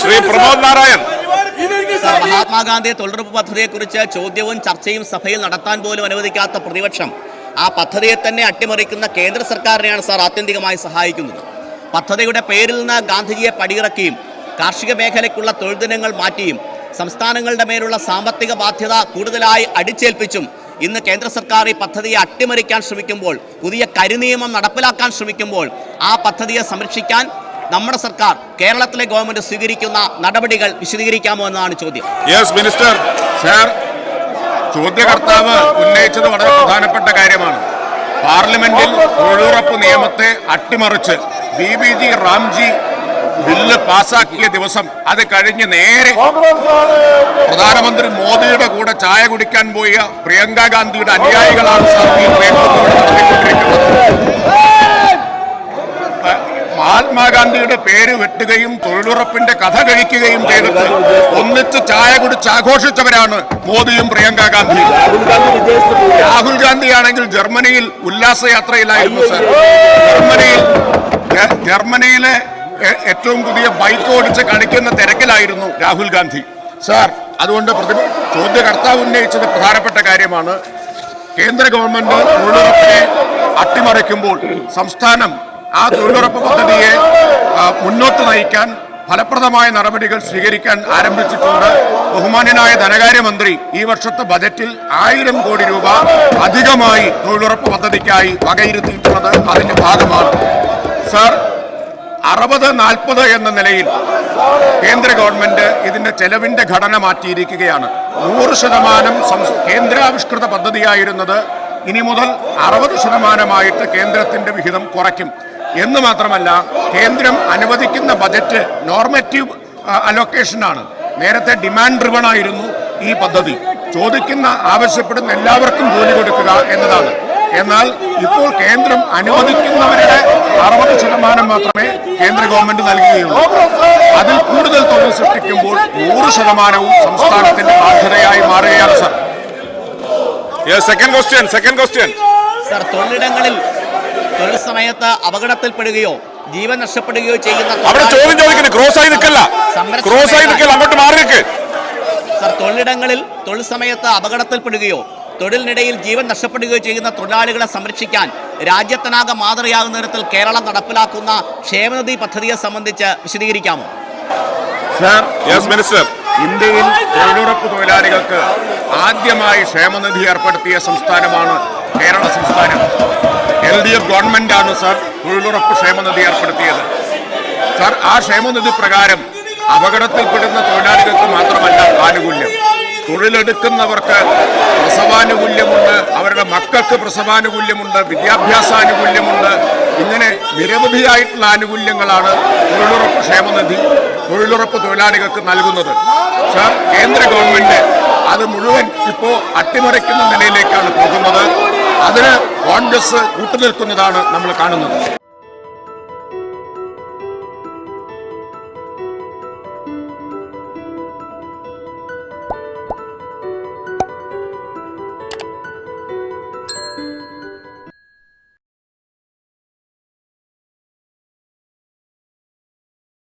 ശ്രീ പ്രമോദ് നാരായൺ. മഹാത്മാഗാന്ധി തൊഴിലുറപ്പ് പദ്ധതിയെക്കുറിച്ച് ചോദ്യവും ചർച്ചയും സഭയിൽ നടത്താൻ പോലും അനുവദിക്കാത്ത പ്രതിപക്ഷം ആ പദ്ധതിയെ തന്നെ അട്ടിമറിക്കുന്ന കേന്ദ്ര സർക്കാരിനെയാണ് സാർ ആത്യന്തികമായി സഹായിക്കുന്നത്. പദ്ധതിയുടെ പേരിൽ നിന്ന് ഗാന്ധിജിയെ പടിയിറക്കിയും കാർഷിക മേഖലയ്ക്കുള്ള തൊഴിൽ ദിനങ്ങൾ മാറ്റിയും സംസ്ഥാനങ്ങളുടെ മേലുള്ള സാമ്പത്തിക ബാധ്യത കൂടുതലായി അടിച്ചേൽപ്പിച്ചും ഇന്ന് കേന്ദ്ര സർക്കാർ ഈ പദ്ധതിയെ അട്ടിമറിക്കാൻ ശ്രമിക്കുമ്പോൾ, പുതിയ കരിനിയമം നടപ്പിലാക്കാൻ ശ്രമിക്കുമ്പോൾ ആ പദ്ധതിയെ സംരക്ഷിക്കാൻ നമ്മുടെ സർക്കാർ, കേരളത്തിലെ ഗവൺമെന്റ് സ്വീകരിക്കുന്ന നടപടികൾ വിശദീകരിക്കാമോ എന്നാണ് ചോദ്യം. Yes minister. സാർ, ചോദ്യകർത്താവ് ഉന്നയിച്ചത് വളരെ പ്രധാനപ്പെട്ട കാര്യമാണ്. പാർലമെന്റിൽ തൊഴിലുറപ്പ് നിയമത്തെ അട്ടിമറിച്ച് BBG റാംജി ബില്ല് പാസാക്കിയ ദിവസം അത് കഴിഞ്ഞ് നേരെ പ്രധാനമന്ത്രി മോദിയുടെ കൂടെ ചായ കുടിക്കാൻ പോയ പ്രിയങ്ക ഗാന്ധിയുടെ അനുയായികളാണ് സാർ ഈ മഹാത്മാഗാന്ധിയുടെ പേര് വെട്ടുകയും തൊഴിലുറപ്പിന്റെ കഥ കഴിക്കുകയും ചെയ്തിട്ട് ഒന്നിച്ച് ചായ കുടിച്ച് ആഘോഷിച്ചവരാണ് മോദിയും പ്രിയങ്ക ഗാന്ധിയും. രാഹുൽ ഗാന്ധി ആണെങ്കിൽ ജർമ്മനിയിൽ ഉല്ലാസയാത്രയിലായിരുന്നു സാർ. ജർമ്മനിയിലെ ഏറ്റവും പുതിയ ബൈക്ക് ഓടിച്ച് കളിക്കുന്ന തിരക്കിലായിരുന്നു രാഹുൽ ഗാന്ധി സാർ. അതുകൊണ്ട് ചോദ്യകർത്താവ് ഉന്നയിച്ചത് പ്രധാനപ്പെട്ട കാര്യമാണ്. കേന്ദ്ര ഗവൺമെന്റ് തൊഴിലുറപ്പിനെ അട്ടിമറിക്കുമ്പോൾ സംസ്ഥാനം ആ തൊഴിലുറപ്പ് പദ്ധതിയെ മുന്നോട്ട് നയിക്കാൻ ഫലപ്രദമായ നടപടികൾ സ്വീകരിക്കാൻ ആരംഭിച്ചിട്ടുണ്ട്. ബഹുമാന്യനായ ധനകാര്യമന്ത്രി ഈ വർഷത്തെ ബജറ്റിൽ 1000 കോടി രൂപ അധികമായി തൊഴിലുറപ്പ് പദ്ധതിക്കായി വകയിരുത്തിയിട്ടുള്ളത് അതിന്റെ ഭാഗമാണ് സാർ. 60-40 എന്ന നിലയിൽ കേന്ദ്ര ഗവൺമെന്റ് ഇതിന്റെ ചെലവിന്റെ ഘടന മാറ്റിയിരിക്കുകയാണ്. 100% കേന്ദ്രാവിഷ്കൃത പദ്ധതിയായിരുന്നത് ഇനി മുതൽ 60% കേന്ദ്രത്തിന്റെ വിഹിതം കുറയ്ക്കും എന്ന് മാത്രമല്ല, കേന്ദ്രം അനുവദിക്കുന്ന ബജറ്റ് നോർമറ്റീവ് അലോക്കേഷനാണ്. നേരത്തെ ഡിമാൻഡ് ഡ്രിവൺ ആയിരുന്നു ഈ പദ്ധതി. ചോദിക്കുന്ന ആവശ്യപ്പെടുന്ന എല്ലാവർക്കും ജോലി കൊടുക്കുക എന്നതാണ്. എന്നാൽ ഇപ്പോൾ കേന്ദ്രം അനുവദിക്കുന്നവരുടെ 60% മാത്രമേ കേന്ദ്ര ഗവൺമെന്റ് നൽകുകയുള്ളൂ. അതിൽ കൂടുതൽ തൊഴിൽ സൃഷ്ടിക്കുമ്പോൾ 100% സംസ്ഥാനത്തിന്റെ ബാധ്യതയായി മാറുകയാണ് സർ. സെക്കൻഡ് ക്വസ്റ്റ്യൻ സർ, തൊഴിലിടങ്ങളിൽ തൊഴിൽ സമയത്ത് അപകടത്തിൽപ്പെടുകയോ ജീവൻ നഷ്ടപ്പെടുകയോ ചെയ്യുന്ന സർ, തൊഴിലിടങ്ങളിൽ തൊഴിൽ സമയത്ത് അപകടത്തിൽപ്പെടുകയോ തൊഴിലിനിടയിൽ ജീവൻ നഷ്ടപ്പെടുകയോ ചെയ്യുന്ന തൊഴിലാളികളെ സംരക്ഷിക്കാൻ രാജ്യത്തിനാകെ മാതൃകയാകുന്ന തരത്തിൽ കേരളം നടപ്പിലാക്കുന്ന ക്ഷേമനിധി പദ്ധതിയെ സംബന്ധിച്ച് വിശദീകരിക്കാമോ? സാർ, ഇന്ത്യയിൽ തൊഴിലുറപ്പ് തൊഴിലാളികൾക്ക് ആദ്യമായി ക്ഷേമനിധി ഏർപ്പെടുത്തിയ സംസ്ഥാനമാണ് കേരള സംസ്ഥാനം. LDF ഗവൺമെന്റാണ് സാർ തൊഴിലുറപ്പ് ക്ഷേമനിധി ഏർപ്പെടുത്തിയത്. സാർ, ആ ക്ഷേമനിധി പ്രകാരം അപകടത്തിൽപ്പെടുന്ന തൊഴിലാളികൾക്ക് മാത്രമല്ല ആനുകൂല്യം, തൊഴിലെടുക്കുന്നവർക്ക് പ്രസവാനുകൂല്യമുണ്ട്, അവരുടെ മക്കൾക്ക് പ്രസവാനുകൂല്യമുണ്ട്, വിദ്യാഭ്യാസാനുകൂല്യമുണ്ട്. ഇങ്ങനെ നിരവധിയായിട്ടുള്ള ആനുകൂല്യങ്ങളാണ് തൊഴിലുറപ്പ് ക്ഷേമനിധി തൊഴിലുറപ്പ് തൊഴിലാളികൾക്ക് നൽകുന്നത്. സാർ, കേന്ദ്ര ഗവൺമെന്റ് അത് മുഴുവൻ ഇപ്പോൾ അട്ടിമറിക്കുന്ന നിലയിലേക്കാണ് പോകുന്നത്. അതിന് കോൺഗ്രസ് കൂട്ടുനിൽക്കുന്നതാണ് നമ്മൾ കാണുന്നത്.